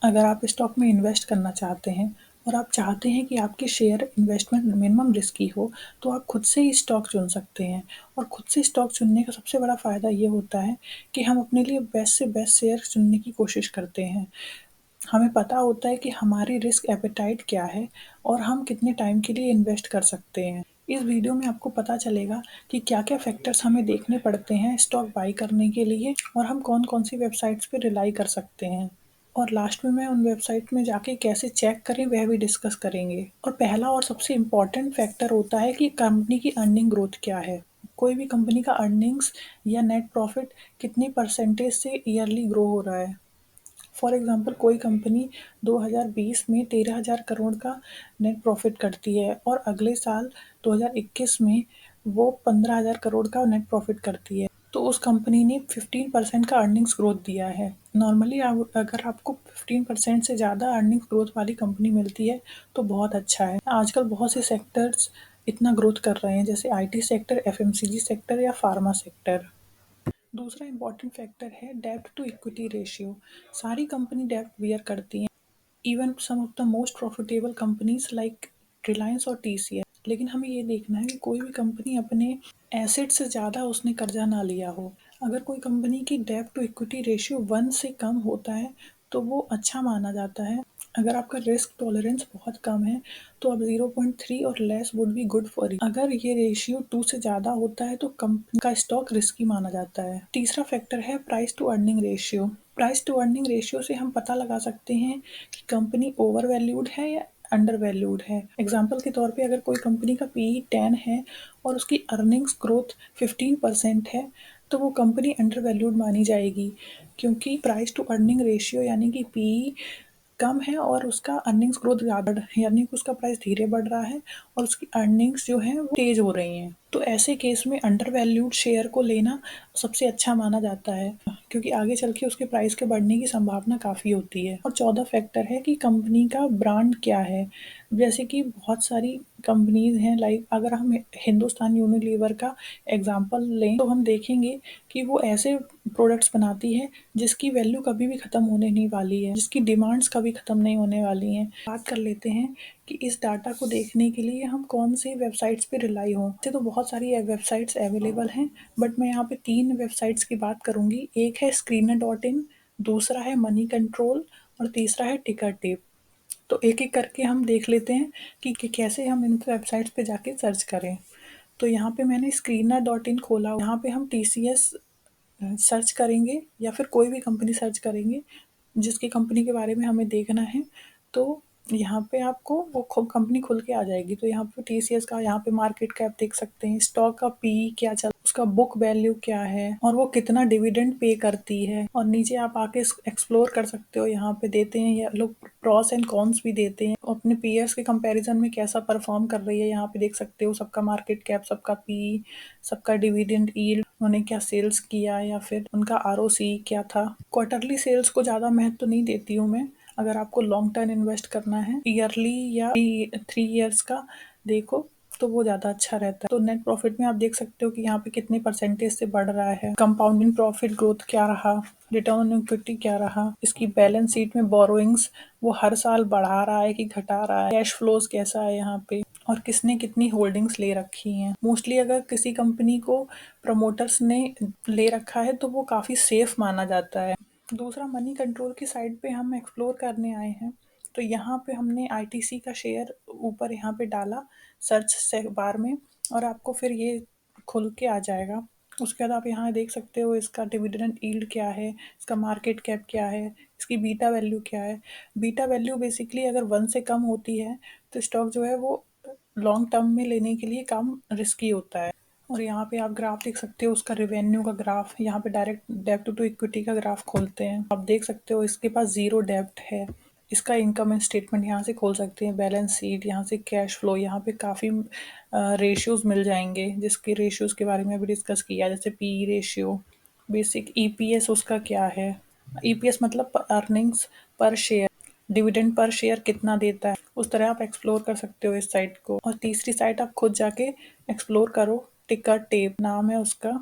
अगर आप स्टॉक में इन्वेस्ट करना चाहते हैं और आप चाहते हैं कि आपकी शेयर इन्वेस्टमेंट मिनिमम रिस्की हो, तो आप खुद से ही स्टॉक चुन सकते हैं। और खुद से स्टॉक चुनने का सबसे बड़ा फ़ायदा ये होता है कि हम अपने लिए बेस्ट से बेस्ट शेयर चुनने की कोशिश करते हैं। हमें पता होता है कि हमारी रिस्क एपेटाइट क्या है और हम कितने टाइम के लिए इन्वेस्ट कर सकते हैं। इस वीडियो में आपको पता चलेगा कि क्या-क्या फैक्टर्स हमें देखने पड़ते हैं स्टॉक बाई करने के लिए और हम कौन-कौन सी वेबसाइट्स पे रिलाई कर सकते हैं। और लास्ट में मैं उन वेबसाइट में जाके कैसे चेक करें वह भी डिस्कस करेंगे। और पहला और सबसे इम्पॉर्टेंट फैक्टर होता है कि कंपनी की अर्निंग ग्रोथ क्या है। कोई भी कंपनी का अर्निंग्स या नेट प्रॉफिट कितनी परसेंटेज से ईयरली ग्रो हो रहा है। फॉर एग्जांपल कोई कंपनी 2020 में 13,000 करोड़ का नेट प्रॉफिट करती है और अगले साल 2021 में वो 15,000 करोड़ का नेट प्रॉफिट करती है, तो उस कंपनी ने 15% का अर्निंग्स ग्रोथ दिया है। नॉर्मली अगर आपको 15% से ज़्यादा अर्निंग्स ग्रोथ वाली कंपनी मिलती है तो बहुत अच्छा है। आजकल बहुत से सेक्टर्स इतना ग्रोथ कर रहे हैं, जैसे आईटी सेक्टर, एफएमसीजी सेक्टर या फार्मा सेक्टर। दूसरा इम्पॉर्टेंट फैक्टर है डेब्ट टू इक्विटी रेशियो। सारी कंपनी डेब्ट बियर करती हैं, even some of the most profitable companies like Reliance और टीसीएस। लेकिन हमें ये देखना है कि कोई भी कंपनी अपने एसेट से ज़्यादा उसने कर्जा ना लिया हो। अगर कोई कंपनी की डेब्ट टू इक्विटी रेशियो 1 से कम होता है तो वो अच्छा माना जाता है। अगर आपका रिस्क टॉलरेंस बहुत कम है तो अब 0.3 और less would be good for you. अगर ये रेशियो 2 से ज़्यादा होता है तो कंपनी का स्टॉक रिस्की माना जाता है। तीसरा फैक्टर है price to earning ratio. Price to earning ratio से हम पता लगा सकते हैं कि कंपनी ओवर वैल्यूड है या अंडर वैल्यूड है। एग्जाम्पल के तौर पे अगर कोई कंपनी का पीई 10 है और उसकी अर्निंग्स ग्रोथ 15% है तो वो कंपनी अंडर वैल्यूड मानी जाएगी, क्योंकि प्राइस टू अर्निंग रेशियो यानी कि पीई कम है और उसका अर्निंग्स ग्रोथ ज़्यादा है, यानी कि उसका प्राइस धीरे बढ़ रहा है और उसकी अर्निंग्स जो हैं वो तेज हो रही हैं। तो ऐसे केस में अंडर वैल्यूड शेयर को लेना सबसे अच्छा माना जाता है, क्योंकि आगे चल के उसके प्राइस के बढ़ने की संभावना काफ़ी होती है। और चौथा फैक्टर है कि कंपनी का ब्रांड क्या है। जैसे कि बहुत सारी कंपनीज हैं, लाइक अगर हम हिंदुस्तान यूनिलीवर का एग्जांपल लें तो हम देखेंगे कि वो ऐसे प्रोडक्ट्स बनाती है जिसकी वैल्यू कभी भी ख़त्म होने नहीं वाली है, जिसकी डिमांड्स कभी ख़त्म नहीं होने वाली हैं। बात कर लेते हैं कि इस डाटा को देखने के लिए हम कौन सी वेबसाइट्स पे रिलाई हों। वैसे तो बहुत सारी वेबसाइट्स अवेलेबल हैं, बट मैं यहाँ पे 3 वेबसाइट्स की बात करूँगी। एक है स्क्रीनर.इन, दूसरा है मनी कंट्रोल और तीसरा है टिकर टेप। तो एक-एक करके हम देख लेते हैं कि कैसे हम इन वेबसाइट्स पे जाके सर्च करें। तो यहाँ पे मैंने स्क्रीनर.इन खोला। यहाँ पे हम टीसीएस सर्च करेंगे या फिर कोई भी कंपनी सर्च करेंगे जिसकी कंपनी के बारे में हमें देखना है, तो यहाँ पे आपको वो कंपनी खुल के आ जाएगी। तो यहाँ पे टीसीएस का यहाँ पे मार्केट कैप देख सकते हैं, स्टॉक का पीई क्या चल, उसका बुक वैल्यू क्या है और वो कितना डिविडेंड पे करती है। और नीचे आप आके एक्सप्लोर कर सकते हो, यहाँ पे देते हैं ये लोग प्रॉस एंड कॉन्स भी देते हैं, अपने पीयर्स के कंपैरिजन में कैसा परफॉर्म कर रही है। यहाँ पे देख सकते हो सबका मार्केट कैप, सबका पीई, सबका डिविडेंड यील्ड, उन्होंने क्या सेल्स किया या फिर उनका आरओसी क्या था। क्वार्टरली सेल्स को ज़्यादा महत्व नहीं देती हूँ मैं। अगर आपको लॉन्ग टर्म इन्वेस्ट करना है, ईयरली या 3 ईयर्स का देखो तो वो ज़्यादा अच्छा रहता है। तो नेट प्रॉफिट में आप देख सकते हो कि यहाँ पे कितने परसेंटेज से बढ़ रहा है, कंपाउंडिंग प्रॉफिट ग्रोथ क्या रहा, रिटर्न ऑन इक्विटी क्या रहा, इसकी बैलेंस शीट में बोरोइंग्स वो हर साल बढ़ा रहा है कि घटा रहा है, कैश फ्लोज कैसा है यहाँ पे, और किसने कितनी होल्डिंग्स ले रखी हैं। मोस्टली अगर किसी कंपनी को प्रमोटर्स ने ले रखा है तो वो काफ़ी सेफ माना जाता है। दूसरा मनी कंट्रोल की साइड पे हम एक्सप्लोर करने आए हैं, तो यहाँ पे हमने आईटीसी का शेयर ऊपर यहाँ पे डाला सर्च से बार में और आपको फिर ये खुल के आ जाएगा। उसके बाद आप यहाँ देख सकते हो इसका डिविडेंड यील्ड क्या है, इसका मार्केट कैप क्या है, इसकी बीटा वैल्यू क्या है। बीटा वैल्यू बेसिकली अगर 1 से कम होती है तो स्टॉक जो है वो लॉन्ग टर्म में लेने के लिए कम रिस्की होता है। और यहाँ पे आप ग्राफ देख सकते हो, उसका रेवेन्यू का ग्राफ, यहाँ पे डायरेक्ट डेब्ट टू इक्विटी का ग्राफ खोलते हैं, आप देख सकते हो इसके पास 0 डेब्ट है। इसका इनकम स्टेटमेंट यहाँ से खोल सकते हैं, बैलेंस शीट, यहाँ से कैश फ्लो, यहाँ पे काफ़ी रेशियोज मिल जाएंगे जिसके रेशियोज के बारे में भी डिस्कस किया, जैसे पी रेशियो, बेसिक ईपीएस उसका क्या है, ईपीएस मतलब अर्निंग्स पर शेयर, डिविडेंड पर शेयर कितना देता है। उस तरह आप एक्सप्लोर कर सकते हो इस साइट को। और तीसरी साइट आप खुद जाके एक्सप्लोर करो, टिकर टेप नाम है उसका।